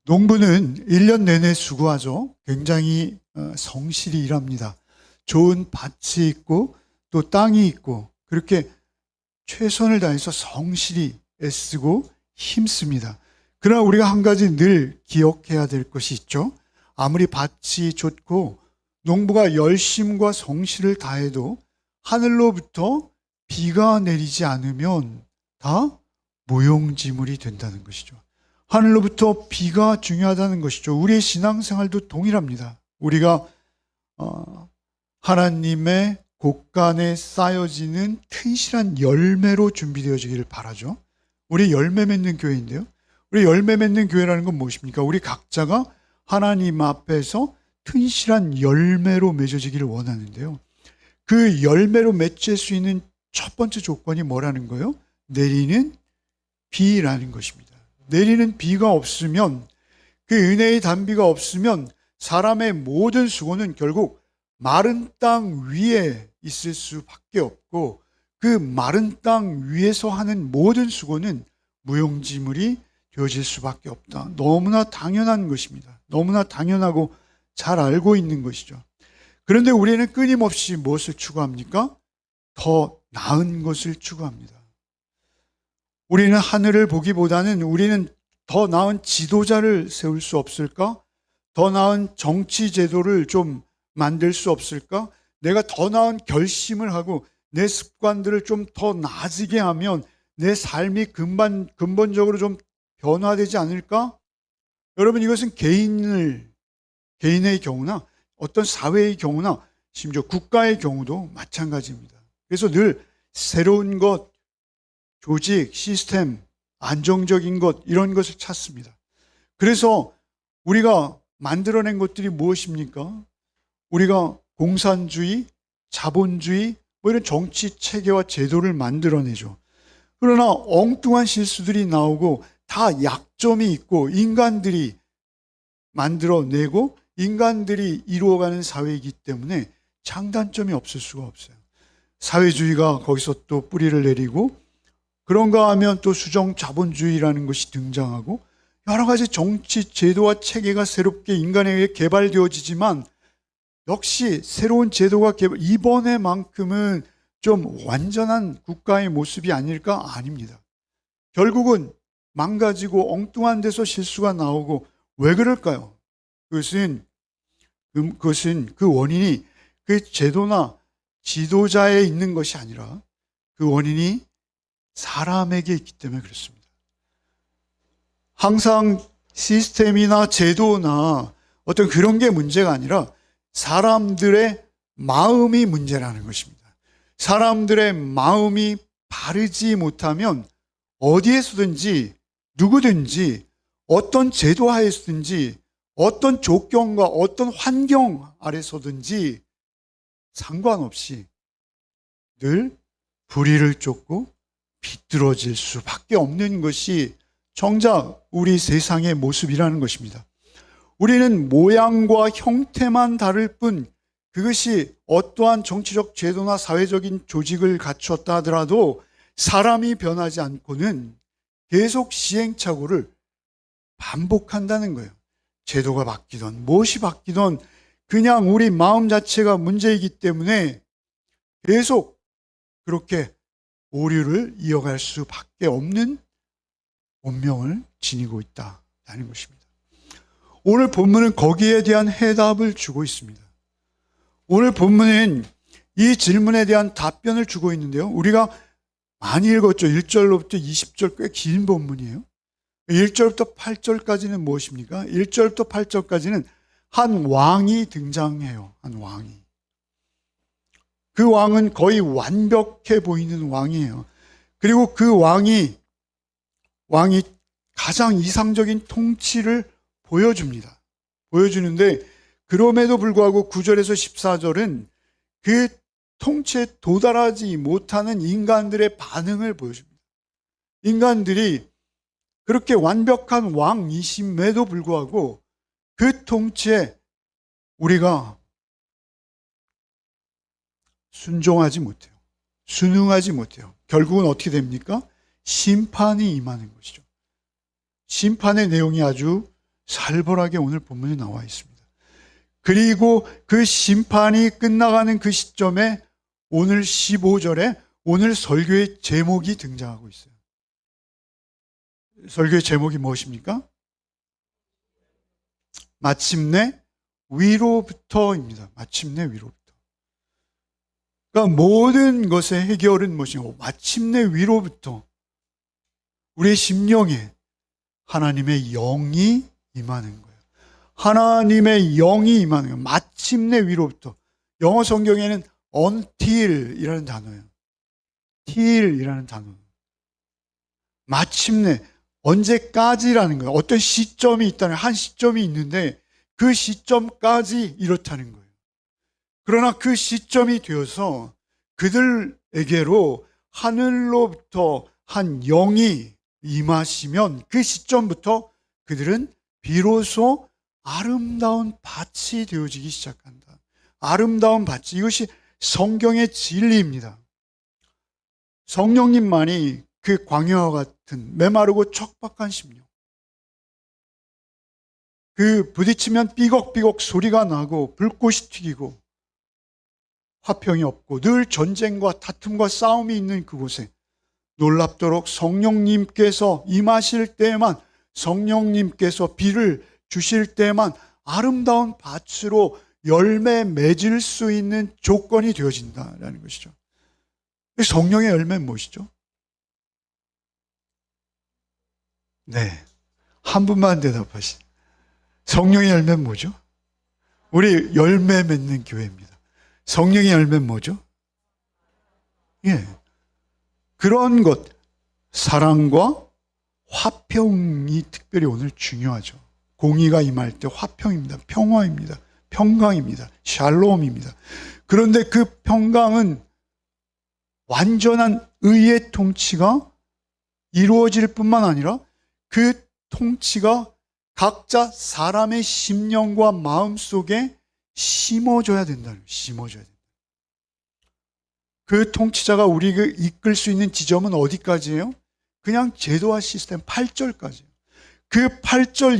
농부는 1년 내내 수고하죠. 굉장히 성실히 일합니다. 좋은 밭이 있고 또 땅이 있고 그렇게 최선을 다해서 성실히 애쓰고 힘씁니다. 그러나 우리가 한 가지 늘 기억해야 될 것이 있죠. 아무리 밭이 좋고 농부가 열심과 성실을 다해도 하늘로부터 비가 내리지 않으면 다 무용지물이 된다는 것이죠. 하늘로부터 비가 중요하다는 것이죠. 우리의 신앙생활도 동일합니다. 우리가 하나님의 곳간에 쌓여지는 튼실한 열매로 준비되어지기를 바라죠. 우리 열매 맺는 교회인데요. 우리 열매 맺는 교회라는 건 무엇입니까? 우리 각자가 하나님 앞에서 튼실한 열매로 맺어지기를 원하는데요. 그 열매로 맺을 수 있는 첫 번째 조건이 뭐라는 거예요? 내리는 비라는 것입니다. 내리는 비가 없으면, 그 은혜의 단비가 없으면 사람의 모든 수고는 결국 마른 땅 위에 있을 수밖에 없고, 그 마른 땅 위에서 하는 모든 수고는 무용지물이 되어질 수밖에 없다. 너무나 당연한 것입니다. 너무나 당연하고 잘 알고 있는 것이죠. 그런데 우리는 끊임없이 무엇을 추구합니까? 더 나은 것을 추구합니다. 우리는 하늘을 보기보다는 우리는 더 나은 지도자를 세울 수 없을까? 더 나은 정치 제도를 좀 만들 수 없을까? 내가 더 나은 결심을 하고 내 습관들을 좀 더 나아지게 하면 내 삶이 근본적으로 좀 변화되지 않을까? 여러분, 이것은 개인의 경우나 어떤 사회의 경우나 심지어 국가의 경우도 마찬가지입니다. 그래서 늘 새로운 것, 조직, 시스템, 안정적인 것, 이런 것을 찾습니다. 그래서 우리가 만들어낸 것들이 무엇입니까? 우리가 공산주의, 자본주의, 이런 정치 체계와 제도를 만들어내죠. 그러나 엉뚱한 실수들이 나오고 다 약점이 있고 인간들이 만들어내고 인간들이 이루어가는 사회이기 때문에 장단점이 없을 수가 없어요. 사회주의가 거기서 또 뿌리를 내리고, 그런가 하면 또 수정 자본주의라는 것이 등장하고, 여러 가지 정치 제도와 체계가 새롭게 인간에게 개발되어지지만 역시 새로운 제도가 이번에만큼은 좀 완전한 국가의 모습이 아닐까? 아닙니다. 결국은 망가지고 엉뚱한 데서 실수가 나오고, 왜 그럴까요? 그것은 그 원인이 그 제도나 지도자에 있는 것이 아니라 그 원인이 사람에게 있기 때문에 그렇습니다. 항상 시스템이나 제도나 어떤 그런 게 문제가 아니라 사람들의 마음이 문제라는 것입니다. 사람들의 마음이 바르지 못하면 어디에서든지 누구든지 어떤 제도 하에서든지 어떤 조건과 어떤 환경 아래서든지 상관없이 늘 불의를 쫓고 비뚤어질 수밖에 없는 것이 정작 우리 세상의 모습이라는 것입니다. 우리는 모양과 형태만 다를 뿐, 그것이 어떠한 정치적 제도나 사회적인 조직을 갖추었다 하더라도 사람이 변하지 않고는 계속 시행착오를 반복한다는 거예요. 제도가 바뀌던 무엇이 바뀌던 그냥 우리 마음 자체가 문제이기 때문에 계속 그렇게 오류를 이어갈 수밖에 없는 운명을 지니고 있다는 것입니다. 오늘 본문은 거기에 대한 해답을 주고 있습니다. 오늘 본문은 이 질문에 대한 답변을 주고 있는데요. 우리가 많이 읽었죠. 1절로부터 20절 꽤 긴 본문이에요. 1절부터 8절까지는 무엇입니까? 1절부터 8절까지는 한 왕이 등장해요. 한 왕이. 그 왕은 거의 완벽해 보이는 왕이에요. 그리고 그 왕이 가장 이상적인 통치를 보여줍니다. 보여주는데 그럼에도 불구하고 9절에서 14절은 그 통치에 도달하지 못하는 인간들의 반응을 보여줍니다. 인간들이 그렇게 완벽한 왕이심에도 불구하고 그 통치에 우리가 순종하지 못해요. 순응하지 못해요. 결국은 어떻게 됩니까? 심판이 임하는 것이죠. 심판의 내용이 아주 살벌하게 오늘 본문에 나와 있습니다. 그리고 그 심판이 끝나가는 그 시점에 오늘 15절에 오늘 설교의 제목이 등장하고 있어요. 설교의 제목이 무엇입니까? 마침내 위로부터입니다. 마침내 위로부터. 그러니까 모든 것의 해결은 무엇이냐고 마침내 위로부터 우리의 심령에 하나님의 영이 임하는 거예요. 하나님의 영이 임하는 거예요. 마침내 위로부터. 영어 성경에는 until이라는 단어예요. till이라는 단어. 마침내 언제까지라는 거예요. 어떤 시점이 있다는 한 시점이 있는데 그 시점까지 이렇다는 거예요. 그러나 그 시점이 되어서 그들에게로 하늘로부터 한 영이 임하시면 그 시점부터 그들은 비로소 아름다운 밭이 되어지기 시작한다. 아름다운 밭이, 이것이 성경의 진리입니다. 성령님만이 그 광야와 같은 메마르고 척박한 심령, 그 부딪히면 삐걱삐걱 소리가 나고 불꽃이 튀기고 화평이 없고 늘 전쟁과 다툼과 싸움이 있는 그곳에 놀랍도록 성령님께서 임하실 때에만, 성령님께서 비를 주실 때에만 아름다운 밭으로 열매 맺을 수 있는 조건이 되어진다라는 것이죠. 성령의 열매는 무엇이죠? 네, 한 분만 대답하시. 성령의 열매는 뭐죠? 우리 열매 맺는 교회입니다. 성령의 열매는 뭐죠? 예, 그런 것, 사랑과 화평이 특별히 오늘 중요하죠. 공의가 임할 때 화평입니다. 평화입니다. 평강입니다. 샬롬입니다. 그런데 그 평강은 완전한 의의 통치가 이루어질 뿐만 아니라 그 통치가 각자 사람의 심령과 마음 속에 심어져야 된다는 거예요. 심어져야 된다. 그 통치자가 우리를 이끌 수 있는 지점은 어디까지예요? 그냥 제도와 시스템 8절까지예요. 그 8절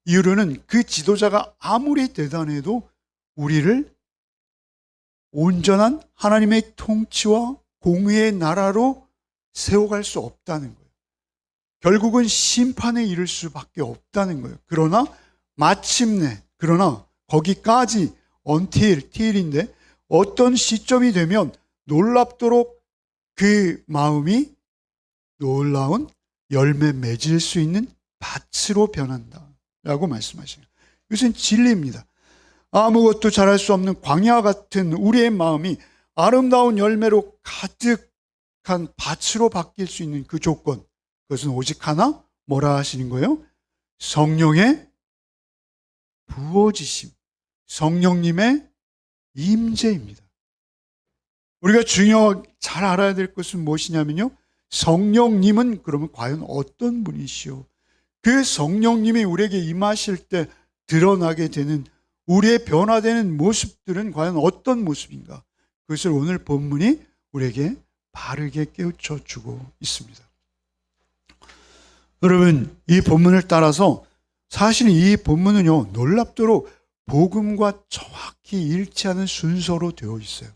이후로는 그 지도자가 아무리 대단해도 우리를 온전한 하나님의 통치와 공의의 나라로 세워갈 수 없다는 거예요. 결국은 심판에 이를 수밖에 없다는 거예요. 그러나 마침내, 그러나 거기까지 till인데 어떤 시점이 되면 놀랍도록 그 마음이 놀라운 열매 맺을 수 있는 밭으로 변한다라고 말씀하시네요. 이것은 진리입니다. 아무것도 잘할 수 없는 광야 같은 우리의 마음이 아름다운 열매로 가득한 밭으로 바뀔 수 있는 그 조건, 그것은 오직 하나, 뭐라 하시는 거예요? 성령의 부어지심, 성령님의 임재입니다. 우리가 잘 알아야 될 것은 무엇이냐면요, 성령님은 그러면 과연 어떤 분이시오? 그 성령님이 우리에게 임하실 때 드러나게 되는 우리의 변화되는 모습들은 과연 어떤 모습인가? 그것을 오늘 본문이 우리에게 바르게 깨우쳐 주고 있습니다. 여러분, 이 본문을 따라서 사실 이 본문은요, 놀랍도록 복음과 정확히 일치하는 순서로 되어 있어요.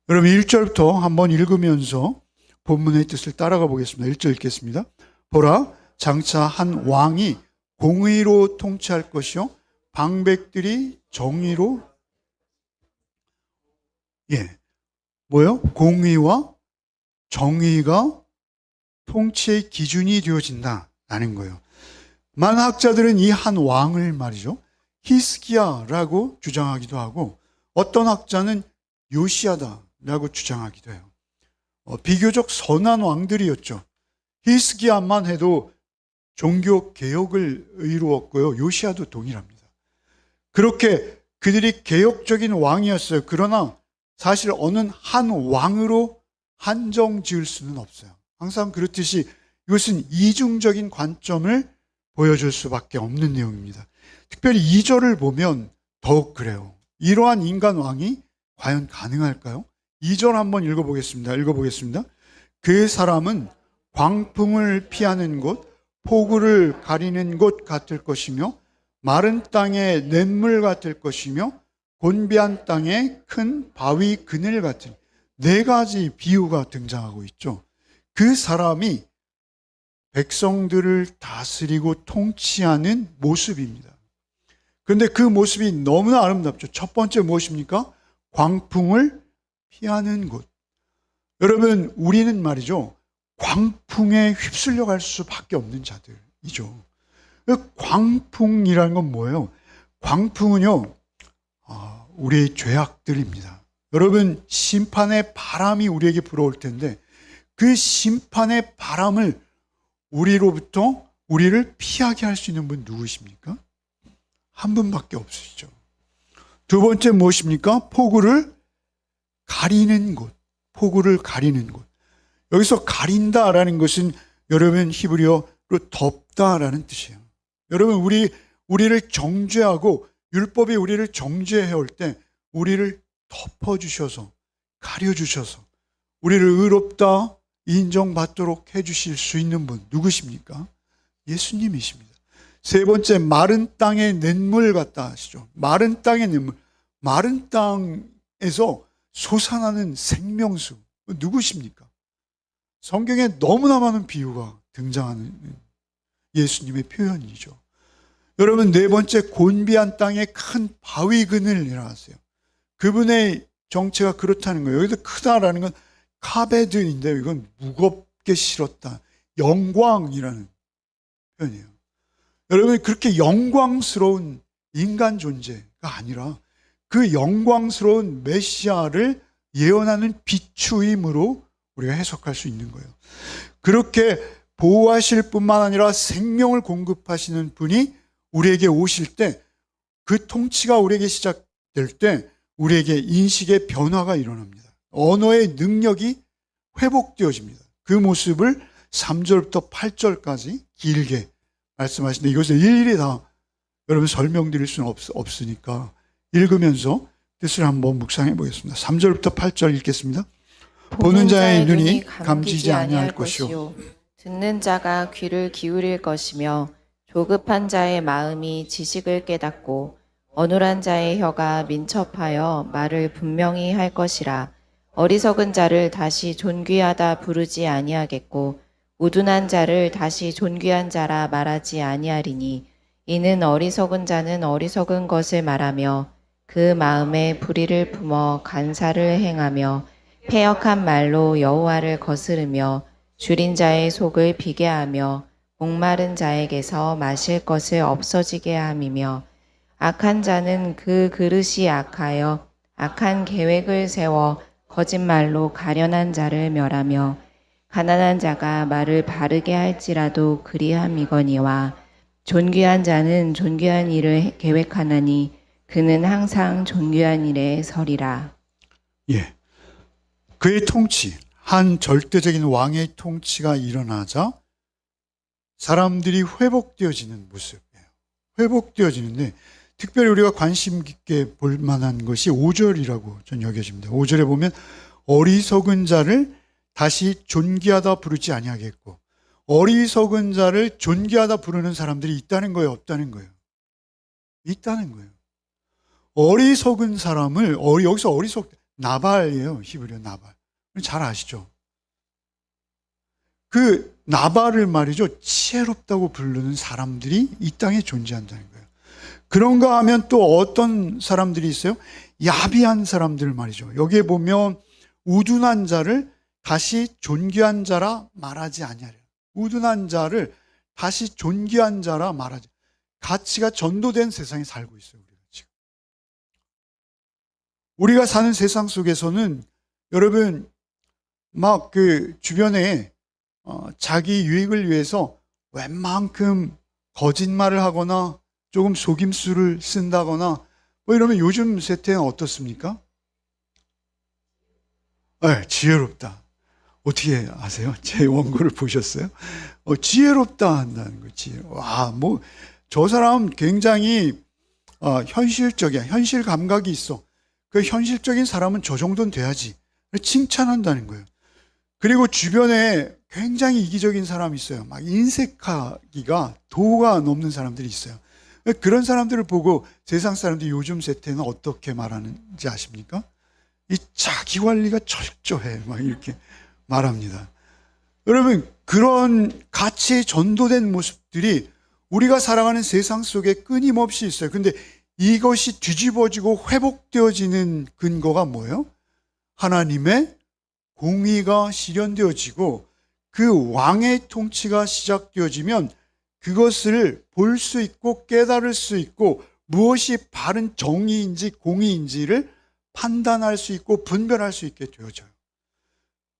여러분, 1절부터 한번 읽으면서 본문의 뜻을 따라가 보겠습니다. 1절 읽겠습니다. 보라, 장차 한 왕이 공의로 통치할 것이요 방백들이 정의로, 뭐요? 공의와 정의가 통치의 기준이 되어진다라는 거예요. 많은 학자들은 이 한 왕을 말이죠, 히스기야라고 주장하기도 하고, 어떤 학자는 요시야다라고 주장하기도 해요. 비교적 선한 왕들이었죠. 히스기야만 해도 종교 개혁을 이루었고요, 요시야도 동일합니다. 그렇게 그들이 개혁적인 왕이었어요. 그러나 사실 어느 한 왕으로 한정 지을 수는 없어요. 항상 그렇듯이 이것은 이중적인 관점을 보여줄 수밖에 없는 내용입니다. 특별히 2절을 보면 더욱 그래요. 이러한 인간 왕이 과연 가능할까요? 2절 한번 읽어보겠습니다. 그 사람은 광풍을 피하는 곳, 포구를 가리는 곳 같을 것이며 마른 땅의 냇물 같을 것이며 곤비한 땅의 큰 바위 그늘 같은 네 가지 비유가 등장하고 있죠. 그 사람이 백성들을 다스리고 통치하는 모습입니다. 그런데 그 모습이 너무나 아름답죠. 첫 번째 무엇입니까? 광풍을 피하는 곳. 여러분, 우리는 말이죠, 광풍에 휩쓸려 갈 수밖에 없는 자들이죠. 광풍이라는 건 뭐예요? 광풍은요, 우리의 죄악들입니다. 여러분, 심판의 바람이 우리에게 불어올 텐데 그 심판의 바람을 우리로부터 우리를 피하게 할 수 있는 분 누구십니까? 한 분밖에 없으시죠. 두 번째 무엇입니까? 포구를 가리는 곳. 포구를 가리는 곳. 여기서 가린다라는 것은 여러분 히브리어로 덮다라는 뜻이에요. 여러분 우리를 정죄하고 율법이 우리를 정죄해 올 때 우리를 덮어주셔서 가려주셔서 우리를 의롭다 인정받도록 해주실 수 있는 분 누구십니까? 예수님이십니다. 세 번째, 마른 땅의 냇물 같다 하시죠. 마른 땅의 냇물. 마른 땅에서 솟아나는 생명수 누구십니까? 성경에 너무나 많은 비유가 등장하는 예수님의 표현이죠. 여러분, 네 번째, 곤비한 땅의 큰 바위 그늘이라 하세요. 그분의 정체가 그렇다는 거예요. 여기서 크다라는 건 카베드인데 이건 무겁게 실었다. 영광이라는 표현이에요. 여러분, 그렇게 영광스러운 인간 존재가 아니라 그 영광스러운 메시아를 예언하는 비추임으로 우리가 해석할 수 있는 거예요. 그렇게 보호하실 뿐만 아니라 생명을 공급하시는 분이 우리에게 오실 때, 그 통치가 우리에게 시작될 때 우리에게 인식의 변화가 일어납니다. 언어의 능력이 회복되어집니다. 그 모습을 3절부터 8절까지 길게 말씀하시는데 이것을 일일이 다 여러분 설명드릴 수는 없으니까 읽으면서 뜻을 한번 묵상해 보겠습니다. 3절부터 8절 읽겠습니다. 보는 자의 눈이 감지지 아니할 것이요 듣는 자가 귀를 기울일 것이며 조급한 자의 마음이 지식을 깨닫고 어눌한 자의 혀가 민첩하여 말을 분명히 할 것이라. 어리석은 자를 다시 존귀하다 부르지 아니하겠고 우둔한 자를 다시 존귀한 자라 말하지 아니하리니 이는 어리석은 자는 어리석은 것을 말하며 그 마음에 불의를 품어 간사를 행하며 패역한 말로 여호와를 거스르며 줄인 자의 속을 비게 하며 목마른 자에게서 마실 것을 없어지게 함이며 악한 자는 그 그릇이 악하여 악한 계획을 세워 거짓말로 가련한 자를 멸하며 가난한 자가 말을 바르게 할지라도 그리함이거니와 존귀한 자는 존귀한 일을 계획하나니 그는 항상 존귀한 일에 서리라. 예, 그의 통치, 한 절대적인 왕의 통치가 일어나자 사람들이 회복되어지는 모습이에요. 회복되어지는데 특별히 우리가 관심 깊게 볼 만한 것이 5절이라고 저는 여겨집니다. 5절에 보면 어리석은 자를 다시 존귀하다 부르지 아니하겠고, 어리석은 자를 존귀하다 부르는 사람들이 있다는 거예요, 없다는 거예요? 있다는 거예요. 어리석은 사람을 여기서 나발이에요. 히브리어 나발. 잘 아시죠? 그 나발을 말이죠, 지혜롭다고 부르는 사람들이 이 땅에 존재한다는 거예요. 그런가 하면 또 어떤 사람들이 있어요? 야비한 사람들 말이죠. 여기에 보면 우둔한 자를 다시 존귀한 자라 말하지 아니하리라. 우둔한 자를 다시 존귀한 자라 말하지. 가치가 전도된 세상에 살고 있어요. 우리가 지금. 우리가 사는 세상 속에서는 여러분 막 그 주변에 자기 유익을 위해서 웬만큼 거짓말을 하거나 조금 속임수를 쓴다거나 뭐 이러면 요즘 세태는 어떻습니까? 네, 지혜롭다. 어떻게 아세요? 제 원고를 보셨어요? 지혜롭다 한다는 거지. 와, 뭐 저 사람 굉장히 현실적이야. 현실 감각이 있어. 그 현실적인 사람은 저 정도는 돼야지. 칭찬한다는 거예요. 그리고 주변에 굉장히 이기적인 사람이 있어요. 막 인색하기가 도가 넘는 사람들이 있어요. 그런 사람들을 보고 세상 사람들이 요즘 세태는 어떻게 말하는지 아십니까? 이 자기 관리가 철저해. 막 이렇게 말합니다. 여러분, 그런 가치에 전도된 모습들이 우리가 살아가는 세상 속에 끊임없이 있어요. 근데 이것이 뒤집어지고 회복되어지는 근거가 뭐예요? 하나님의 공의가 실현되어지고 그 왕의 통치가 시작되어지면 그것을 볼 수 있고 깨달을 수 있고 무엇이 바른 정의인지 공의인지를 판단할 수 있고 분별할 수 있게 되어져요.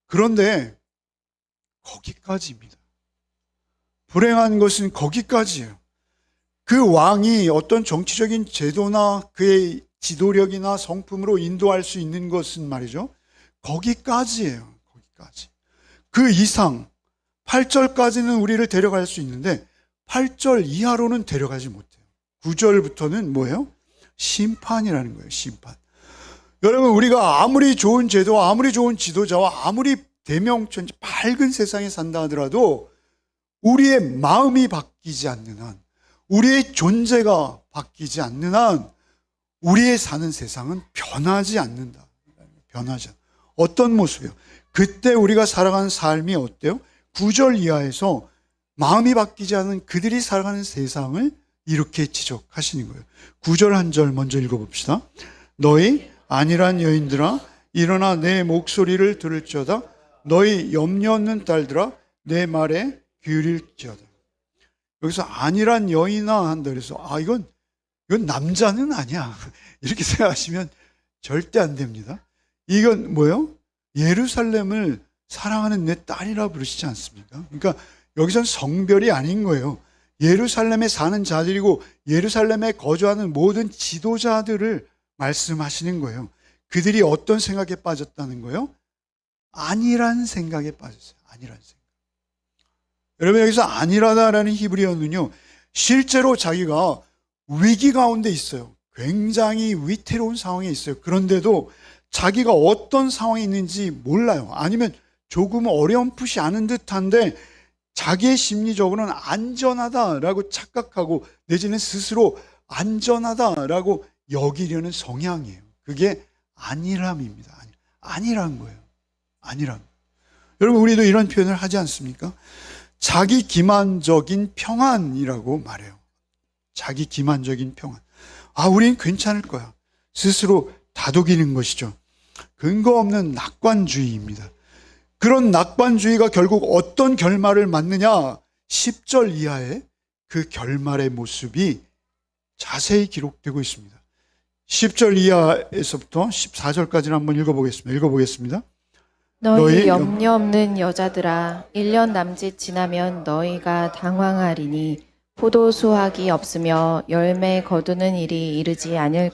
그런데 거기까지입니다. 불행한 것은 거기까지예요. 그 왕이 어떤 정치적인 제도나 그의 지도력이나 성품으로 인도할 수 있는 것은 말이죠. 거기까지예요. 거기까지. 그 이상 8절까지는 우리를 데려갈 수 있는데 8절 이하로는 데려가지 못해요. 9절부터는 뭐예요? 심판이라는 거예요. 심판. 여러분, 우리가 아무리 좋은 제도와 아무리 좋은 지도자와 아무리 대명천지 밝은 세상에 산다 하더라도 우리의 마음이 바뀌지 않는 한, 우리의 존재가 바뀌지 않는 한 우리의 사는 세상은 변하지 않는다. 변하지 않는다. 어떤 모습이에요? 그때 우리가 살아가는 삶이 어때요? 9절 이하에서 마음이 바뀌지 않은 그들이 살아가는 세상을 이렇게 지적하시는 거예요. 9절 한 절 먼저 읽어봅시다. 너희 안일한 여인들아 일어나 내 목소리를 들을지어다. 너희 염려 없는 딸들아 내 말에 기울일지어다. 여기서 안일한 여인아 한다 그래서 이건 남자는 아니야 이렇게 생각하시면 절대 안 됩니다. 이건 뭐예요? 예루살렘을 사랑하는 내 딸이라 부르시지 않습니까? 그러니까 여기선 성별이 아닌 거예요. 예루살렘에 사는 자들이고 예루살렘에 거주하는 모든 지도자들을 말씀하시는 거예요. 그들이 어떤 생각에 빠졌다는 거예요? 안일한 생각에 빠졌어요. 안일한 생각. 여러분, 여기서 안일하다라는 히브리어는요, 실제로 자기가 위기 가운데 있어요. 굉장히 위태로운 상황에 있어요. 그런데도 자기가 어떤 상황에 있는지 몰라요. 아니면 조금 어렴풋이 아는 듯한데 자기의 심리적으로는 안전하다라고 착각하고 내지는 스스로 안전하다라고 여기려는 성향이에요. 그게 안일함입니다. 안일한 거예요. 안일함. 여러분, 우리도 이런 표현을 하지 않습니까? 자기 기만적인 평안이라고 말해요. 자기 기만적인 평안. 우린 괜찮을 거야. 스스로 다독이는 것이죠. 근거 없는 낙관주의입니다. 그런 낙관주의가 결국 어떤 결말을 맞느냐? 10절 이하에 그 결말의 모습이 자세히 기록되고 있습니다. 10절 이하에서부터 14절까지는 한번 읽어보겠습니다. 너희 염려 없는 여자들아 1년 남짓 지나면 너희가 당황하리니 포도 수확이 없으며 열매 거두는 일이 이르지 않을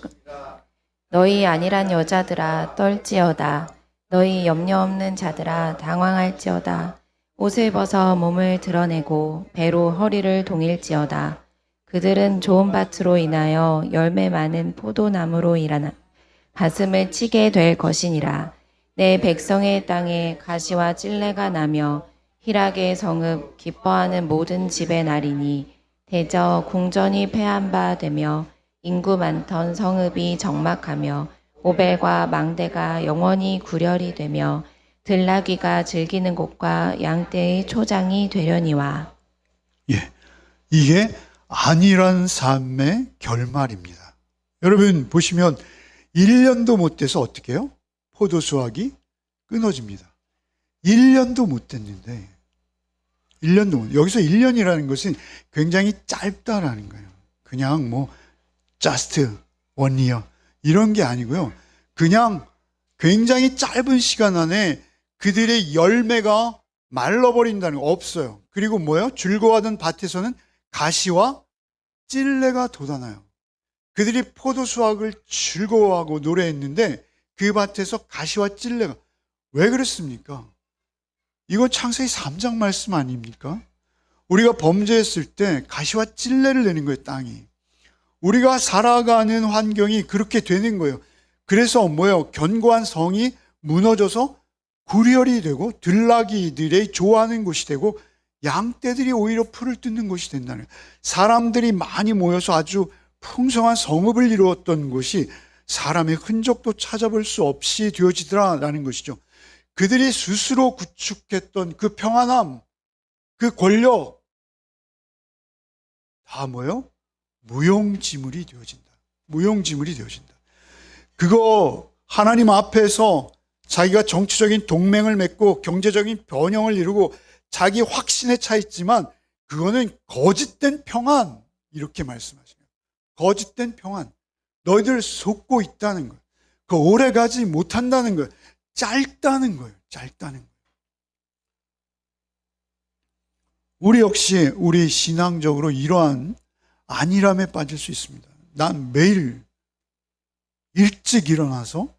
너희 안일한 여자들아 떨지어다. 너희 염려 없는 자들아 당황할지어다. 옷을 벗어 몸을 드러내고 배로 허리를 동일지어다. 그들은 좋은 밭으로 인하여 열매 많은 포도나무로 일하나 가슴을 치게 될 것이니라. 내 백성의 땅에 가시와 찔레가 나며 희락의 성읍 기뻐하는 모든 집의 날이니 대저 궁전이 패한 바 되며 인구 많던 성읍이 적막하며 오벨과 망대가 영원히 구렬이 되며 들나귀가 즐기는 곳과 양떼의 초장이 되려니와. 예, 이게 안일한 삶의 결말입니다. 여러분 보시면 1년도 못 돼서 어떻게 해요? 포도 수확이 끊어집니다. 1년도 못 됐는데 1년도 못. 여기서 1년이라는 것은 굉장히 짧다라는 거예요. 그냥 just 1 year 이런 게 아니고요. 그냥 굉장히 짧은 시간 안에 그들의 열매가 말라버린다는 거 없어요. 그리고 뭐예요? 즐거워하던 밭에서는 가시와 찔레가 돋아나요. 그들이 포도 수확을 즐거워하고 노래했는데 그 밭에서 가시와 찔레가 왜 그랬습니까? 이건 창세기 3장 말씀 아닙니까? 우리가 범죄했을 때 가시와 찔레를 내는 거예요, 땅이. 우리가 살아가는 환경이 그렇게 되는 거예요. 그래서 뭐예요? 견고한 성이 무너져서 구렬이 되고 들나귀들이 좋아하는 곳이 되고 양떼들이 오히려 풀을 뜯는 곳이 된다는 거예요. 사람들이 많이 모여서 아주 풍성한 성읍을 이루었던 곳이 사람의 흔적도 찾아볼 수 없이 되어지더라라는 것이죠. 그들이 스스로 구축했던 그 평안함, 그 권력 다 뭐예요? 무용지물이 되어진다. 무용지물이 되어진다. 그거 하나님 앞에서 자기가 정치적인 동맹을 맺고 경제적인 변형을 이루고 자기 확신에 차 있지만 그거는 거짓된 평안, 이렇게 말씀하시네요. 거짓된 평안. 너희들 속고 있다는 거예요. 그 오래 가지 못한다는 거예요. 짧다는 거예요. 짧다는 거예요. 우리 역시 우리 신앙적으로 이러한 안일함에 빠질 수 있습니다. 난 매일 일찍 일어나서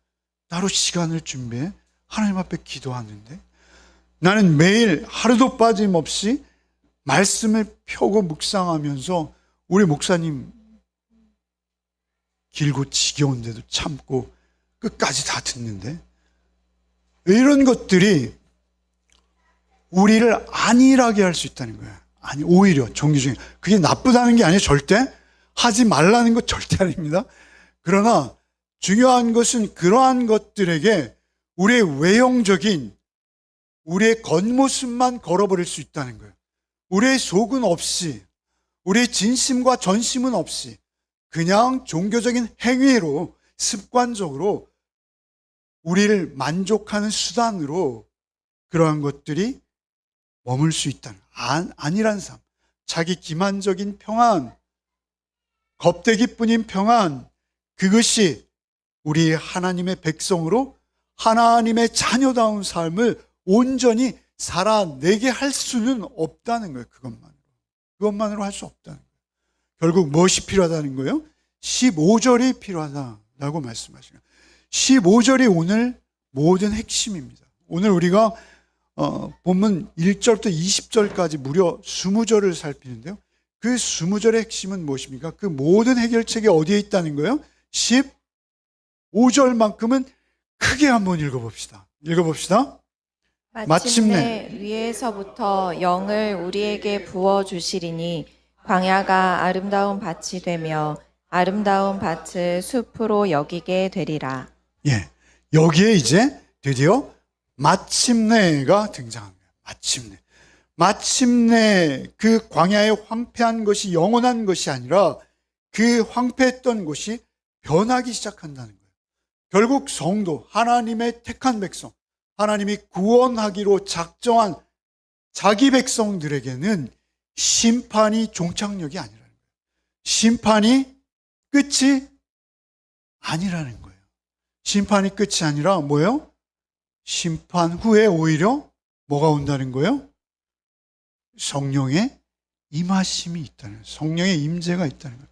따로 시간을 준비해 하나님 앞에 기도하는데, 나는 매일 하루도 빠짐없이 말씀을 펴고 묵상하면서 우리 목사님 길고 지겨운데도 참고 끝까지 다 듣는데, 이런 것들이 우리를 안일하게 할 수 있다는 거예요. 아니, 오히려 종교 중에 그게 나쁘다는 게 아니에요. 절대 하지 말라는 것 절대 아닙니다. 그러나 중요한 것은 그러한 것들에게 우리의 외형적인 우리의 겉모습만 걸어버릴 수 있다는 거예요. 우리의 속은 없이, 우리의 진심과 전심은 없이 그냥 종교적인 행위로 습관적으로 우리를 만족하는 수단으로 그러한 것들이 머물 수 있다는, 안일한 삶, 자기 기만적인 평안, 겁대기뿐인 평안, 그것이 우리 하나님의 백성으로 하나님의 자녀다운 삶을 온전히 살아내게 할 수는 없다는 거예요. 그것만으로 할 수 없다는 거예요. 결국 무엇이 필요하다는 거예요? 15절이 필요하다라고 말씀하시는 거예요. 15절이 오늘 모든 핵심입니다. 오늘 우리가 본문 1절부터 20절까지 무려 20절을 살피는데요. 그 20절의 핵심은 무엇입니까? 그 모든 해결책이 어디에 있다는 거예요? 15절만큼은 크게 한번 읽어봅시다. 마침내 위에서부터 영을 우리에게 부어주시리니 광야가 아름다운 밭이 되며 아름다운 밭을 숲으로 여기게 되리라. 예, 여기에 이제 드디어 마침내가 등장한 거예요. 마침내 그 광야에 황폐한 것이 영원한 것이 아니라 그 황폐했던 곳이 변하기 시작한다는 거예요. 결국 성도, 하나님의 택한 백성, 하나님이 구원하기로 작정한 자기 백성들에게는 심판이 종착역이 아니라는 거예요. 심판이 끝이 아니라는 거예요. 심판이 끝이 아니라 뭐예요? 심판 후에 오히려 뭐가 온다는 거예요? 성령의 임하심이 있다는 거예요. 성령의 임재가 있다는 거예요.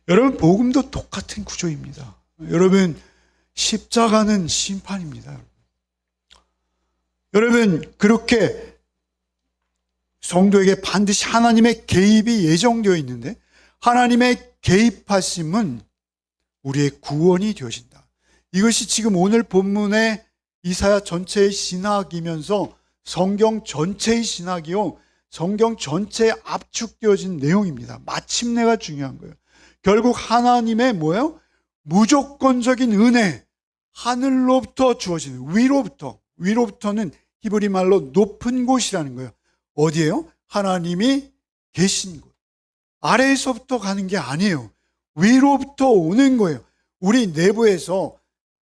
여러분, 복음도 똑같은 구조입니다. 여러분, 십자가는 심판입니다. 여러분, 그렇게 성도에게 반드시 하나님의 개입이 예정되어 있는데, 하나님의 개입하심은 우리의 구원이 되어진다. 이것이 지금 오늘 본문의 이사야 전체의 신학이면서 성경 전체의 신학이요, 성경 전체에 압축되어진 내용입니다. 마침내가 중요한 거예요. 결국 하나님의 뭐예요? 무조건적인 은혜, 하늘로부터 주어지는, 위로부터는 히브리 말로 높은 곳이라는 거예요. 어디예요? 하나님이 계신 곳. 아래에서부터 가는 게 아니에요. 위로부터 오는 거예요. 우리 내부에서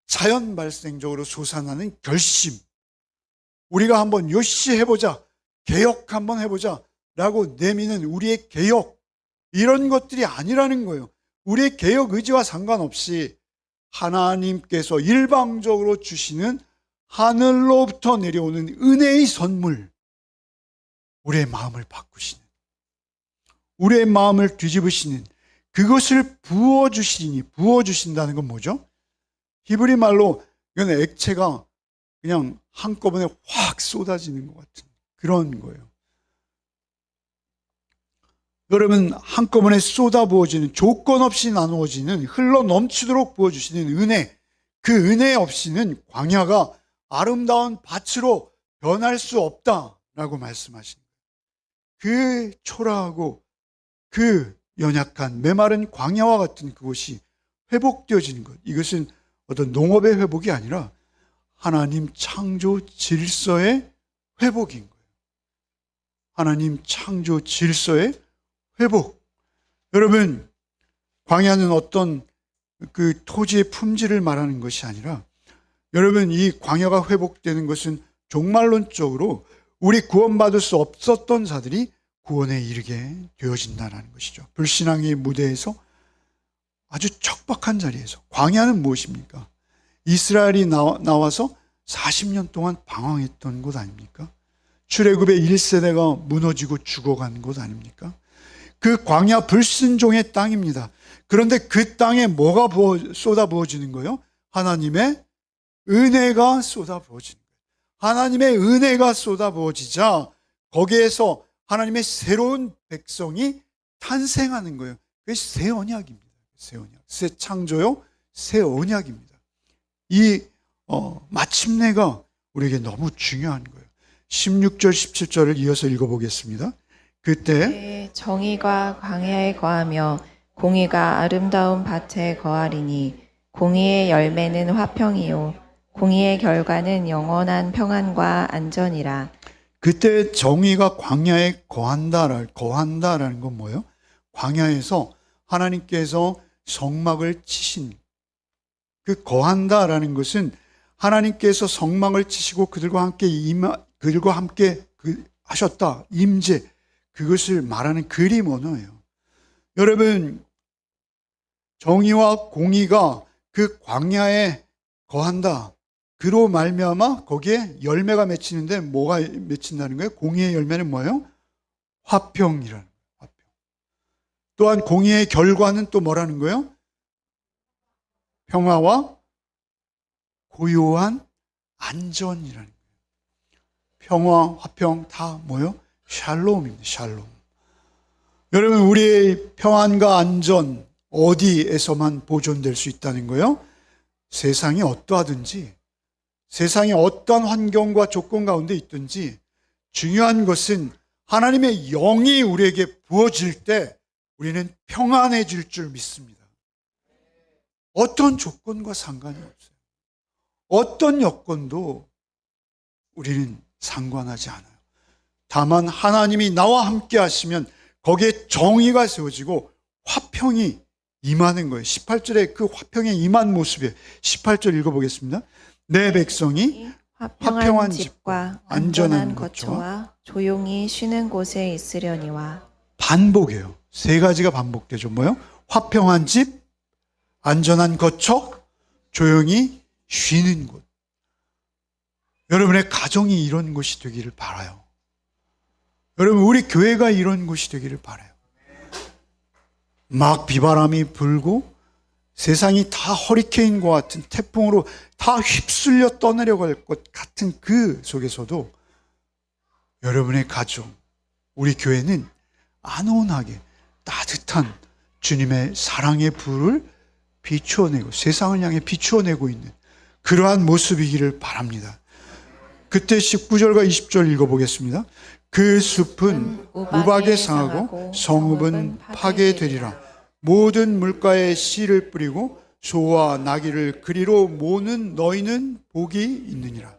자연 발생적으로 솟아나는 결심. 우리가 한번 요시 해보자, 개혁 한번 해보자 라고 내미는 우리의 개혁, 이런 것들이 아니라는 거예요. 우리의 개혁 의지와 상관없이 하나님께서 일방적으로 주시는 하늘로부터 내려오는 은혜의 선물, 우리의 마음을 바꾸시는, 우리의 마음을 뒤집으시는, 그것을 부어주신다는 건 뭐죠? 히브리 말로 이건 액체가 그냥 한꺼번에 확 쏟아지는 것 같은 그런 거예요. 여러분, 한꺼번에 쏟아 부어지는, 조건 없이 나누어지는, 흘러 넘치도록 부어주시는 은혜, 그 은혜 없이는 광야가 아름다운 밭으로 변할 수 없다라고 말씀하신 거예요. 그 초라하고 그 연약한 메마른 광야와 같은 그곳이 회복되어지는 것. 이것은 어떤 농업의 회복이 아니라 하나님 창조 질서의 회복인 거예요. 하나님 창조 질서의 회복. 여러분, 광야는 어떤 그 토지의 품질을 말하는 것이 아니라, 여러분, 이 광야가 회복되는 것은 종말론적으로 우리 구원받을 수 없었던 자들이 구원에 이르게 되어진다는 것이죠. 불신앙의 무대에서 아주 척박한 자리에서. 광야는 무엇입니까? 이스라엘이 나와서 40년 동안 방황했던 곳 아닙니까? 출애굽의 1세대가 무너지고 죽어간 곳 아닙니까? 그 광야 불순종의 땅입니다. 그런데 그 땅에 뭐가 쏟아 부어지는 거예요? 하나님의 은혜가 쏟아 부어지는 거예요. 하나님의 은혜가 쏟아 부어지자 거기에서 하나님의 새로운 백성이 탄생하는 거예요. 그게 새 언약입니다. 새 언약. 새 창조요, 새 언약입니다. 이 마침내가 우리에게 너무 중요한 거예요. 16절, 17절을 이어서 읽어보겠습니다. 그때 정의가 광야에 거하며 공의가 아름다운 밭에 거하리니 공의의 열매는 화평이요 공의의 결과는 영원한 평안과 안전이라. 그때 정의가 광야에 거한다라는 건 뭐예요? 광야에서 하나님께서 성막을 치신, 그 거한다라는 것은 하나님께서 성막을 치시고 그들과 함께 하셨다, 임재, 그것을 말하는 그림 언어예요. 여러분, 정의와 공의가 그 광야에 거한다. 그로 말미암아 거기에 열매가 맺히는데 뭐가 맺힌다는 거예요? 공의의 열매는 뭐예요? 화평이라는 거예요. 화평. 또한 공의의 결과는 또 뭐라는 거예요? 평화와 고요한 안전이라는 거예요. 평화, 화평 다 뭐예요? 샬롬입니다. 샬롬. 여러분, 우리의 평안과 안전 어디에서만 보존될 수 있다는 거예요? 세상이 어떠하든지, 세상의 어떠한 환경과 조건 가운데 있든지, 중요한 것은 하나님의 영이 우리에게 부어질 때 우리는 평안해질 줄 믿습니다. 어떤 조건과 상관이 없어요. 어떤 여건도 우리는 상관하지 않아요. 다만 하나님이 나와 함께 하시면 거기에 정의가 세워지고 화평이 임하는 거예요. 18절에 그 화평에 임한 모습이에요. 18절 읽어보겠습니다. 내 백성이 화평한 집과 안전한 거처와 조용히 쉬는 곳에 있으려니와. 반복이에요. 세 가지가 반복되죠. 뭐요? 화평한 집, 안전한 거처, 조용히 쉬는 곳. 여러분의 가정이 이런 곳이 되기를 바라요. 여러분, 우리 교회가 이런 곳이 되기를 바라요. 막 비바람이 불고 세상이 다 허리케인과 같은 태풍으로 다 휩쓸려 떠내려갈 것 같은 그 속에서도 여러분의 가정, 우리 교회는 안온하게 따뜻한 주님의 사랑의 불을 비추어내고 세상을 향해 비추어내고 있는 그러한 모습이기를 바랍니다. 그때 19절과 20절 읽어보겠습니다. 그 숲은 우박에 상하고 성읍은 파괴되리라. 모든 물가에 씨를 뿌리고 소와 나귀를 그리로 모는 너희는 복이 있느니라.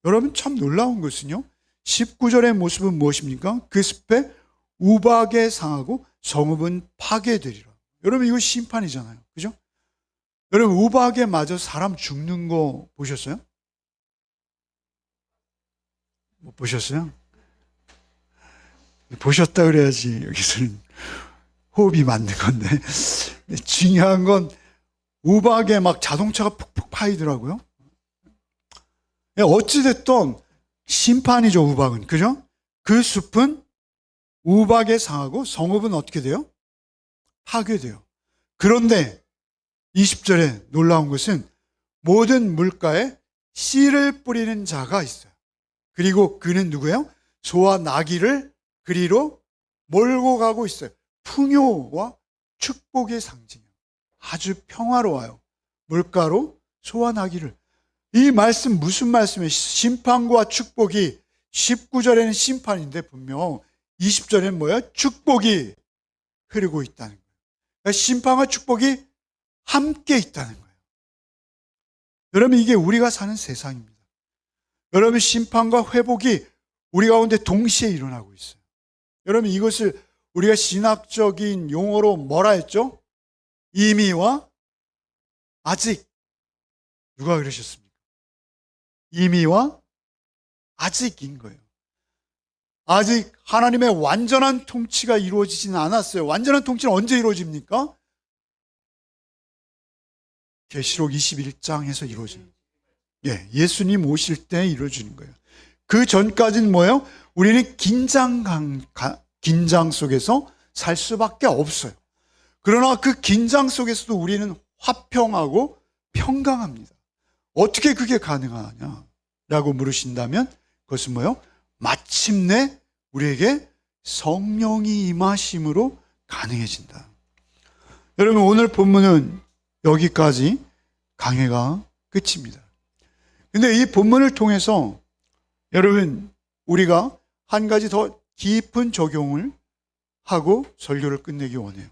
여러분, 참 놀라운 것은요, 19절의 모습은 무엇입니까? 그 숲에 우박에 상하고 성읍은 파괴되리라. 여러분, 이거 심판이잖아요. 그죠? 여러분, 우박에 맞아 사람 죽는 거 보셨어요? 못 보셨어요? 보셨다 그래야지 여기서는 호흡이 맞는 건데. 중요한 건 우박에 막 자동차가 푹푹 파이더라고요. 어찌됐든 심판이죠, 우박은. 그죠? 그 숲은 우박에 상하고 성읍은 어떻게 돼요? 파괴돼요. 그런데 20절에 놀라운 것은 모든 물가에 씨를 뿌리는 자가 있어요. 그리고 그는 누구예요? 소와 나귀를 그리로 몰고 가고 있어요. 풍요와 축복의 상징이에요. 아주 평화로워요. 물가로 소와 나귀를. 이 말씀 무슨 말씀이에요? 심판과 축복이 19절에는 심판인데 분명 20절에는 뭐예요? 축복이 흐르고 있다는 거예요. 그러니까 심판과 축복이 함께 있다는 거예요. 여러분, 이게 우리가 사는 세상입니다. 여러분, 심판과 회복이 우리 가운데 동시에 일어나고 있어요. 여러분, 이것을 우리가 신학적인 용어로 뭐라 했죠? 이미와 아직. 누가 그러셨습니까? 이미와 아직인 거예요. 아직 하나님의 완전한 통치가 이루어지지는 않았어요. 완전한 통치는 언제 이루어집니까? 계시록 21장에서 이루어집니다. 예수님 오실 때 이루어지는 거예요. 그 전까지는 뭐예요? 우리는 긴장 속에서 살 수밖에 없어요. 그러나 그 긴장 속에서도 우리는 화평하고 평강합니다. 어떻게 그게 가능하냐라고 물으신다면 그것은 뭐예요? 마침내 우리에게 성령이 임하심으로 가능해진다. 여러분, 오늘 본문은 여기까지 강해가 끝입니다. 근데 이 본문을 통해서 여러분, 우리가 한 가지 더 깊은 적용을 하고 설교를 끝내기 원해요.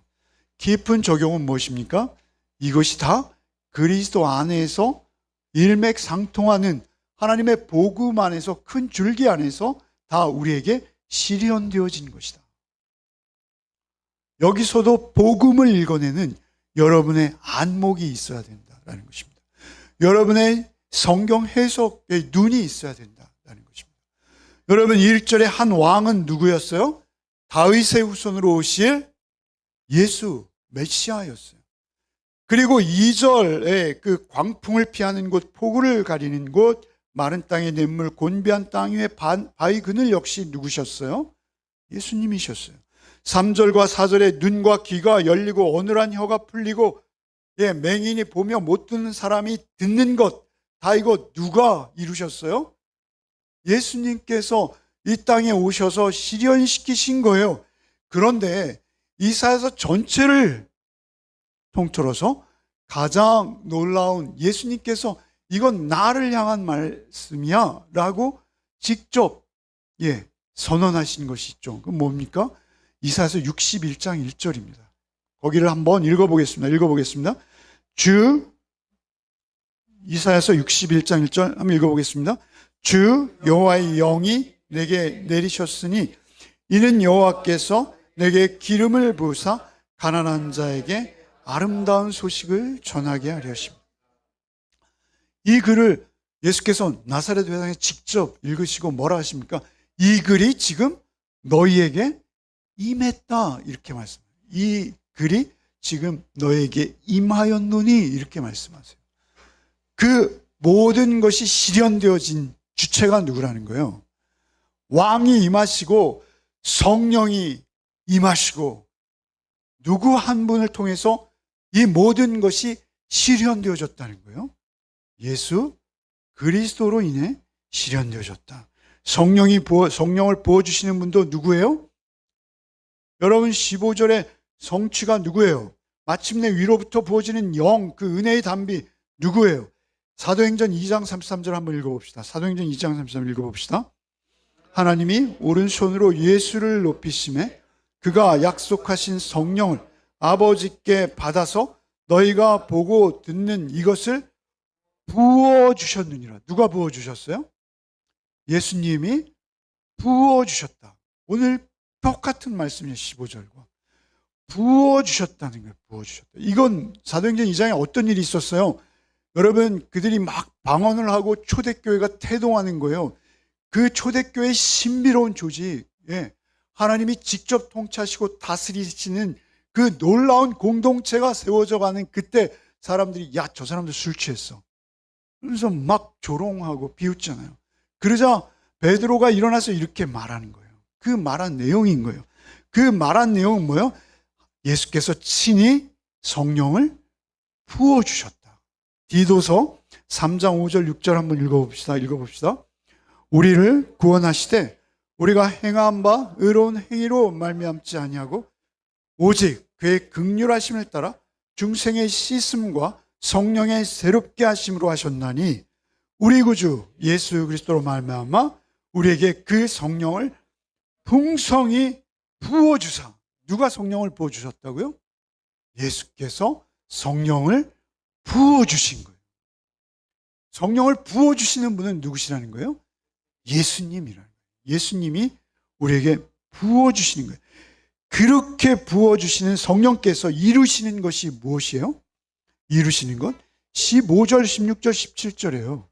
깊은 적용은 무엇입니까? 이것이 다 그리스도 안에서 일맥상통하는 하나님의 복음 안에서, 큰 줄기 안에서 다 우리에게 실현되어진 것이다. 여기서도 복음을 읽어내는 여러분의 안목이 있어야 된다는 것입니다. 여러분의 성경 해석의 눈이 있어야 된다는 것입니다. 여러분, 1절에 한 왕은 누구였어요? 다윗의 후손으로 오실 예수, 메시아였어요. 그리고 2절에 그 광풍을 피하는 곳, 폭우를 가리는 곳, 마른 땅의 냇물, 곤비한 땅 위에 바위 그늘 역시 누구셨어요? 예수님이셨어요. 3절과 4절에 눈과 귀가 열리고 어눌한 혀가 풀리고 맹인이 보며 못 듣는 사람이 듣는 것, 다 이거 누가 이루셨어요? 예수님께서 이 땅에 오셔서 실현시키신 거예요. 그런데 이사야서 전체를 통틀어서 가장 놀라운, 예수님께서 이건 나를 향한 말씀이야 라고 직접 선언하신 것이 있죠. 그건 뭡니까? 이사야서 61장 1절입니다. 거기를 한번 읽어보겠습니다. 이사야서 61장 1절 한번 읽어보겠습니다. 주 여호와의 영이 내게 내리셨으니 이는 여호와께서 내게 기름을 부으사 가난한 자에게 아름다운 소식을 전하게 하려 하십니다. 이 글을 예수께서 나사렛 회당에 직접 읽으시고 뭐라 하십니까? 이 글이 지금 너희에게 임했다, 이렇게 말씀해요. 이 글이 지금 너에게 임하였노니, 이렇게 말씀하세요. 그 모든 것이 실현되어진 주체가 누구라는 거예요? 왕이 임하시고 성령이 임하시고 누구 한 분을 통해서 이 모든 것이 실현되어졌다는 거예요. 예수 그리스도로 인해 실현되어졌다. 성령을 부어주시는 분도 누구예요? 여러분, 15절에 성취가 누구예요? 마침내 위로부터 부어지는 영, 그 은혜의 담비 누구예요? 사도행전 2장 33절 한번 읽어봅시다. 사도행전 2장 33절 읽어봅시다. 하나님이 오른손으로 예수를 높이심에 그가 약속하신 성령을 아버지께 받아서 너희가 보고 듣는 이것을 부어주셨느니라. 누가 부어주셨어요? 예수님이 부어주셨다. 오늘 똑같은 말씀이에요. 15절과 부어주셨다는 거예요. 부어주셨다. 이건 사도행전 2장에 어떤 일이 있었어요? 여러분, 그들이 막 방언을 하고 초대교회가 태동하는 거예요. 그 초대교회의 신비로운 조직, 하나님이 직접 통치하시고 다스리시는 그 놀라운 공동체가 세워져 가는 그때 사람들이 저 사람들 술 취했어, 그래서 막 조롱하고 비웃잖아요. 그러자 베드로가 일어나서 이렇게 말하는 거예요. 그 말한 내용인 거예요. 그 말한 내용은 뭐예요? 예수께서 친히 성령을 부어주셨다. 디도서 3장 5절 6절 한번 읽어봅시다. 우리를 구원하시되 우리가 행한 바 의로운 행위로 말미암지 아니하고 오직 그의 긍휼하심을 따라 중생의 씻음과 성령의 새롭게 하심으로 하셨나니 우리 구주 예수 그리스도로 말미암아 우리에게 그 성령을 풍성히 부어주사. 누가 성령을 부어주셨다고요? 예수께서 성령을 부어주신 거예요. 성령을 부어주시는 분은 누구시라는 거예요? 예수님이라는 거예요. 예수님이 우리에게 부어주시는 거예요. 그렇게 부어주시는 성령께서 이루시는 것이 무엇이에요? 이루시는 것? 15절, 16절, 17절이에요.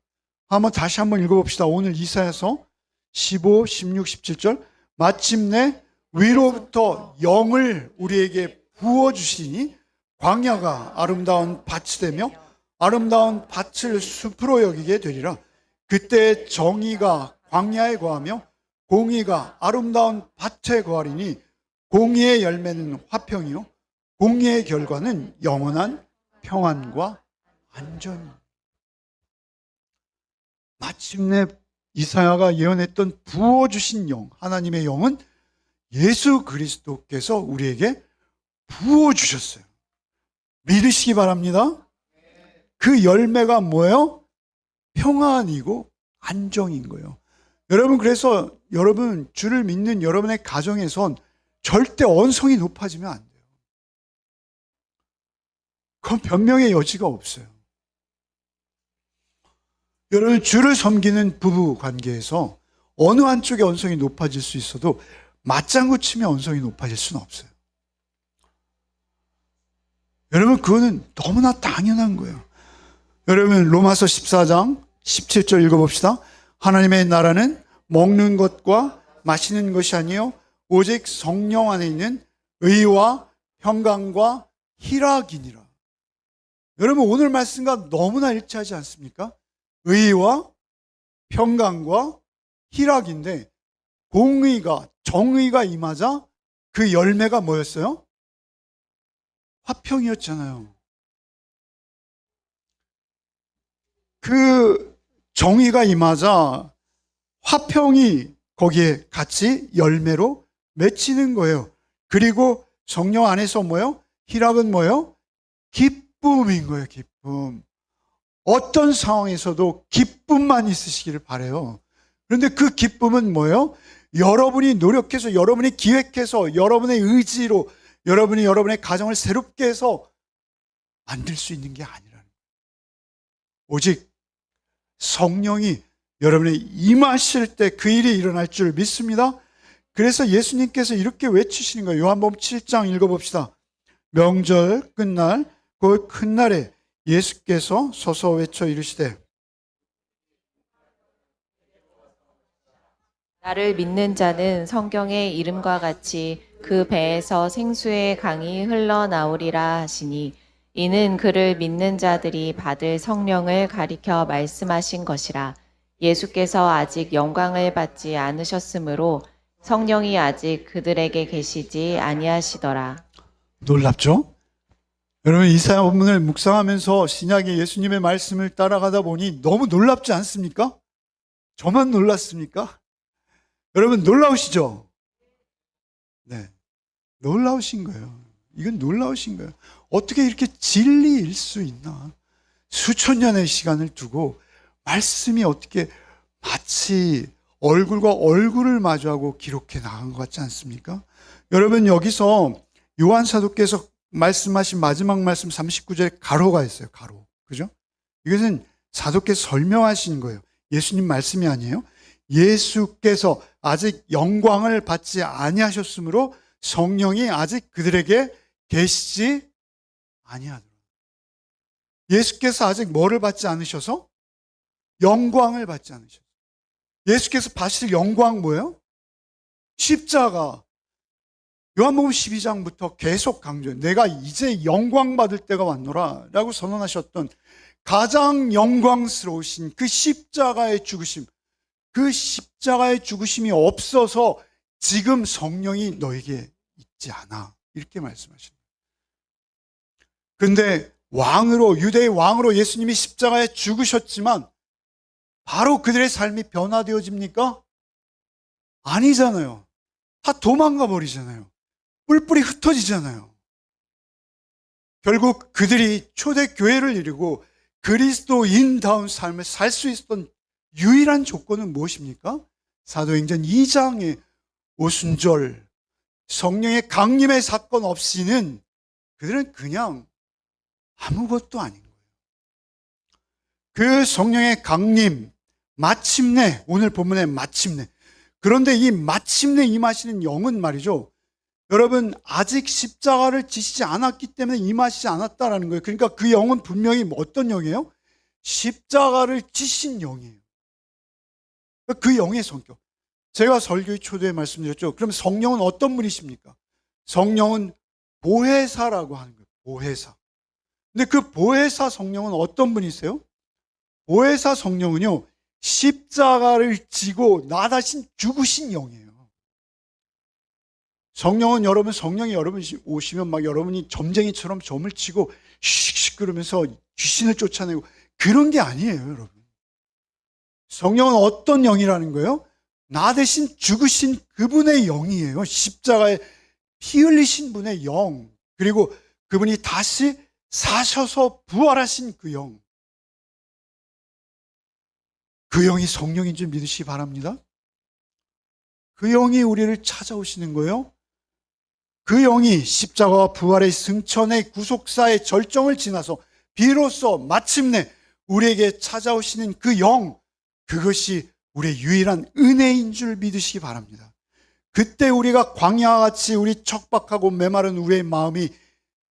다시 한번 읽어봅시다. 오늘 이사야서 15, 16, 17절. 마침내 위로부터 영을 우리에게 부어주시니 광야가 아름다운 밭이 되며 아름다운 밭을 숲으로 여기게 되리라. 그때 정의가 광야에 거하며 공의가 아름다운 밭에 거하리니 공의의 열매는 화평이요 공의의 결과는 영원한 평안과 안전이. 마침내 이사야가 예언했던 부어주신 영, 하나님의 영은 예수 그리스도께서 우리에게 부어주셨어요. 믿으시기 바랍니다. 그 열매가 뭐예요? 평안이고 안정인 거예요. 여러분, 그래서 여러분 주를 믿는 여러분의 가정에선 절대 언성이 높아지면 안 돼요. 그건 변명의 여지가 없어요. 여러분, 주를 섬기는 부부 관계에서 어느 한쪽의 언성이 높아질 수 있어도 맞장구 치면 언성이 높아질 수는 없어요. 여러분, 그거는 너무나 당연한 거예요. 여러분, 로마서 14장 17절 읽어봅시다. 하나님의 나라는 먹는 것과 마시는 것이 아니요 오직 성령 안에 있는 의와 평강과 희락이니라. 여러분, 오늘 말씀과 너무나 일치하지 않습니까? 의와 평강과 희락인데 공의가, 정의가 임하자 그 열매가 뭐였어요? 화평이었잖아요. 그 정의가 임하자 화평이 거기에 같이 열매로 맺히는 거예요. 그리고 성령 안에서 뭐예요? 희락은 뭐예요? 기쁨인 거예요. 기쁨. 어떤 상황에서도 기쁨만 있으시기를 바라요. 그런데 그 기쁨은 뭐예요? 여러분이 노력해서, 여러분이 기획해서, 여러분의 의지로 여러분이 여러분의 가정을 새롭게 해서 만들 수 있는 게 아니라는 거예요. 오직 성령이 여러분이 임하실 때 그 일이 일어날 줄 믿습니다. 그래서 예수님께서 이렇게 외치시는 거예요. 요한복음 7장 읽어봅시다. 명절 끝날 그 큰 날에 예수께서 서서 외쳐 이르시되 나를 믿는 자는 성경의 이름과 같이 그 배에서 생수의 강이 흘러나오리라 하시니 이는 그를 믿는 자들이 받을 성령을 가리켜 말씀하신 것이라. 예수께서 아직 영광을 받지 않으셨으므로 성령이 아직 그들에게 계시지 아니하시더라. 놀랍죠? 여러분, 이사야 본문을 묵상하면서 신약의 예수님의 말씀을 따라가다 보니 너무 놀랍지 않습니까? 저만 놀랐습니까? 여러분, 놀라우시죠? 네, 놀라우신 거예요. 이건 놀라우신 거예요. 어떻게 이렇게 진리일 수 있나? 수천 년의 시간을 두고 말씀이 어떻게 마치 얼굴과 얼굴을 마주하고 기록해 나간 것 같지 않습니까? 여러분, 여기서 요한 사도께서 말씀하신 마지막 말씀 39절에 가로가 있어요. 가로. 그죠? 이것은 사도께서 설명하신 거예요. 예수님 말씀이 아니에요. 예수께서 아직 영광을 받지 아니하셨으므로 성령이 아직 그들에게 계시지 아니하더라. 예수께서 아직 뭐를 받지 않으셔서? 영광을 받지 않으셔서. 예수께서 받으실 영광 뭐예요? 십자가. 요한복음 12장부터 계속 강조해요. 내가 이제 영광 받을 때가 왔노라 라고 선언하셨던 가장 영광스러우신 그 십자가의 죽으심, 그 십자가의 죽으심이 없어서 지금 성령이 너에게 있지 않아, 이렇게 말씀하십니다. 근데 왕으로, 유대의 왕으로 예수님이 십자가에 죽으셨지만 바로 그들의 삶이 변화되어집니까? 아니잖아요. 다 도망가 버리잖아요. 뿔뿔이 흩어지잖아요. 결국 그들이 초대교회를 이루고 그리스도인다운 삶을 살 수 있었던 유일한 조건은 무엇입니까? 사도행전 2장의 오순절 성령의 강림의 사건 없이는 그들은 그냥 아무것도 아닌 거예요. 그 성령의 강림, 마침내, 오늘 본문의 마침내. 그런데 이 마침내 임하시는 영은 말이죠, 여러분, 아직 십자가를 지시지 않았기 때문에 임하시지 않았다라는 거예요. 그러니까 그 영은 분명히 어떤 영이에요? 십자가를 지신 영이에요. 그 영의 성격. 제가 설교의 초대에 말씀드렸죠. 그럼 성령은 어떤 분이십니까? 성령은 보혜사라고 하는 거예요. 보혜사. 근데 그 보혜사 성령은 어떤 분이세요? 보혜사 성령은요, 십자가를 지고 나 대신 죽으신 영이에요. 성령은 여러분, 성령이 여러분 오시면 막 여러분이 점쟁이처럼 점을 치고 씩씩 그러면서 귀신을 쫓아내고 그런 게 아니에요, 여러분. 성령은 어떤 영이라는 거예요? 나 대신 죽으신 그분의 영이에요. 십자가에 피 흘리신 분의 영. 그리고 그분이 다시 사셔서 부활하신 그 영. 그 영이 성령인 줄 믿으시기 바랍니다. 그 영이 우리를 찾아오시는 거예요. 그 영이 십자가와 부활의 승천의 구속사의 절정을 지나서 비로소 마침내 우리에게 찾아오시는 그 영, 그것이 우리의 유일한 은혜인 줄 믿으시기 바랍니다. 그때 우리가 광야와 같이 우리 척박하고 메마른 우리의 마음이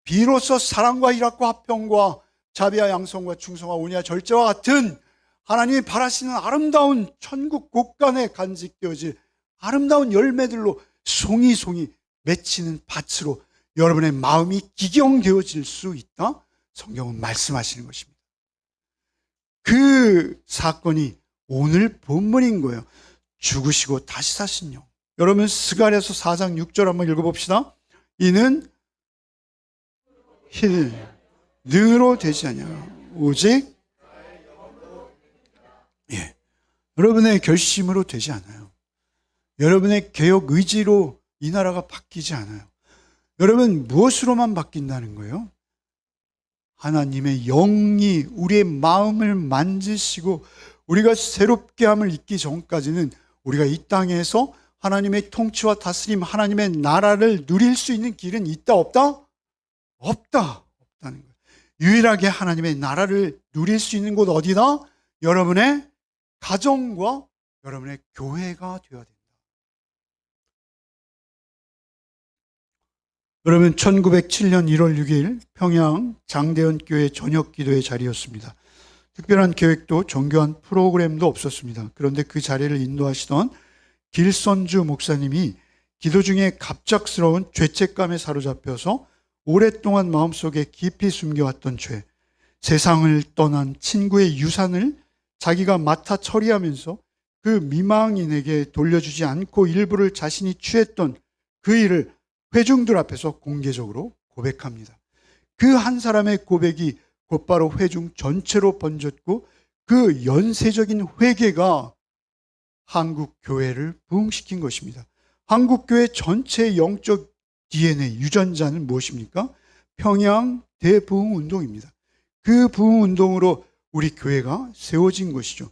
비로소 사랑과 희락과 화평과 자비와 양성과 충성과 온유와 절제와 같은 하나님이 바라시는 아름다운 천국 곳간에 간직되어질 아름다운 열매들로 송이송이 맺히는 밭으로 여러분의 마음이 기경되어질 수 있다? 성경은 말씀하시는 것입니다. 그 사건이 오늘 본문인 거예요. 죽으시고 다시 사신 영. 여러분 스가랴서 4장 6절 한번 읽어봅시다. 이는 능으로 되지 아니하며 오직 여러분의 결심으로 되지 않아요. 여러분의 개혁 의지로 이 나라가 바뀌지 않아요. 여러분 무엇으로만 바뀐다는 거예요? 하나님의 영이 우리의 마음을 만지시고 우리가 새롭게 함을 잊기 전까지는 우리가 이 땅에서 하나님의 통치와 다스림, 하나님의 나라를 누릴 수 있는 길은 있다 없다? 없다. 없다는 거예요. 유일하게 하나님의 나라를 누릴 수 있는 곳 어디다? 여러분의 가정과 여러분의 교회가 되어야 된다. 여러분 1907년 1월 6일 평양 장대현 교회 저녁 기도의 자리였습니다. 특별한 계획도 정교한 프로그램도 없었습니다. 그런데 그 자리를 인도하시던 길선주 목사님이 기도 중에 갑작스러운 죄책감에 사로잡혀서 오랫동안 마음속에 깊이 숨겨왔던 죄, 세상을 떠난 친구의 유산을 자기가 맡아 처리하면서 그 미망인에게 돌려주지 않고 일부를 자신이 취했던 그 일을 회중들 앞에서 공개적으로 고백합니다. 그 한 사람의 고백이 곧바로 회중 전체로 번졌고 그 연쇄적인 회개가 한국 교회를 부흥시킨 것입니다. 한국 교회 전체의 영적 DNA 유전자는 무엇입니까? 평양 대부흥 운동입니다. 그 부흥 운동으로 우리 교회가 세워진 것이죠.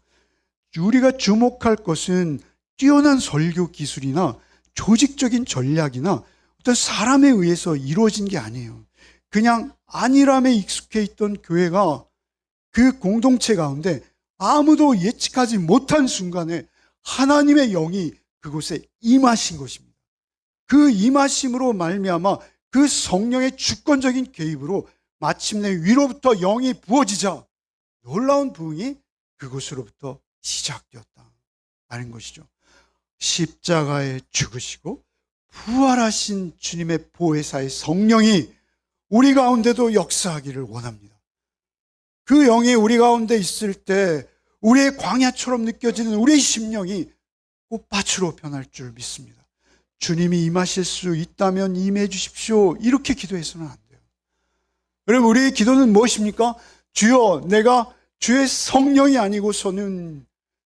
우리가 주목할 것은 뛰어난 설교 기술이나 조직적인 전략이나 어떤 사람에 의해서 이루어진 게 아니에요. 그냥 안일함에 익숙해 있던 교회가 그 공동체 가운데 아무도 예측하지 못한 순간에 하나님의 영이 그곳에 임하신 것입니다. 그 임하심으로 말미암아 그 성령의 주권적인 개입으로 마침내 위로부터 영이 부어지자 놀라운 부흥이 그곳으로부터 시작되었다는 것이죠. 십자가에 죽으시고 부활하신 주님의 보혜사의 성령이 우리 가운데도 역사하기를 원합니다. 그 영이 우리 가운데 있을 때 우리의 광야처럼 느껴지는 우리의 심령이 꽃밭으로 변할 줄 믿습니다. 주님이 임하실 수 있다면 임해 주십시오. 이렇게 기도해서는 안 돼요. 여러분 우리의 기도는 무엇입니까? 주여, 내가 주의 성령이 아니고서는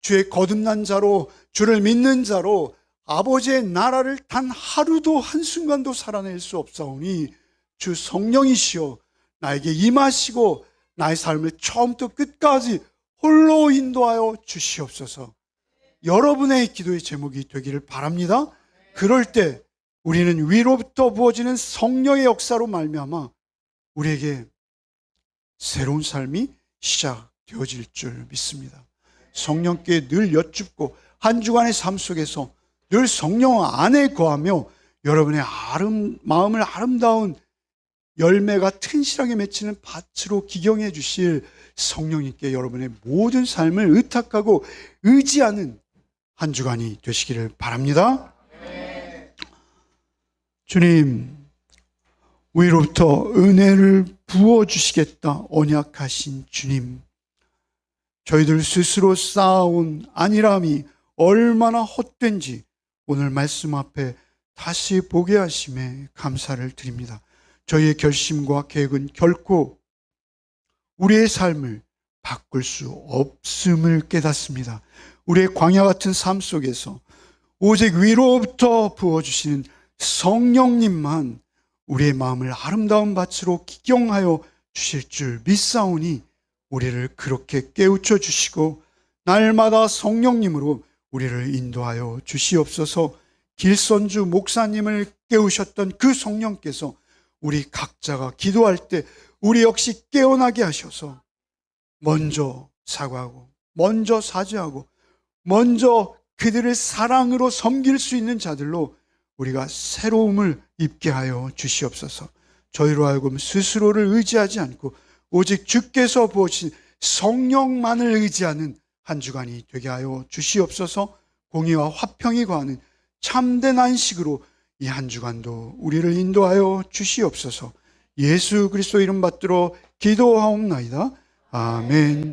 주의 거듭난 자로, 주를 믿는 자로 아버지의 나라를 단 하루도 한순간도 살아낼 수 없사오니 주 성령이시여 나에게 임하시고 나의 삶을 처음부터 끝까지 홀로 인도하여 주시옵소서. 여러분의 기도의 제목이 되기를 바랍니다. 그럴 때 우리는 위로부터 부어지는 성령의 역사로 말미암아 우리에게 새로운 삶이 시작되어질 줄 믿습니다. 성령께 늘 여쭙고 한 주간의 삶 속에서 늘 성령 안에 거하며 여러분의 마음을 아름다운 열매가 튼실하게 맺히는 밭으로 기경해 주실 성령님께 여러분의 모든 삶을 의탁하고 의지하는 한 주간이 되시기를 바랍니다. 주님, 위로부터 은혜를 부어주시겠다 언약하신 주님, 저희들 스스로 쌓아온 안일함이 얼마나 헛된지 오늘 말씀 앞에 다시 보게 하심에 감사를 드립니다. 저희의 결심과 계획은 결코 우리의 삶을 바꿀 수 없음을 깨닫습니다. 우리의 광야 같은 삶 속에서 오직 위로부터 부어주시는 성령님만 우리의 마음을 아름다운 밭으로 기경하여 주실 줄 믿사오니 우리를 그렇게 깨우쳐 주시고 날마다 성령님으로 우리를 인도하여 주시옵소서. 길선주 목사님을 깨우셨던 그 성령께서 우리 각자가 기도할 때 우리 역시 깨어나게 하셔서 먼저 사과하고 먼저 사죄하고 먼저 그들을 사랑으로 섬길 수 있는 자들로 우리가 새로움을 입게 하여 주시옵소서. 저희로 하여금 스스로를 의지하지 않고 오직 주께서 부으신 성령만을 의지하는 한 주간이 되게 하여 주시옵소서. 공의와 화평이 거하는 참된 안식으로 이 한 주간도 우리를 인도하여 주시옵소서. 예수 그리스도 이름 받들어 기도하옵나이다. 아멘.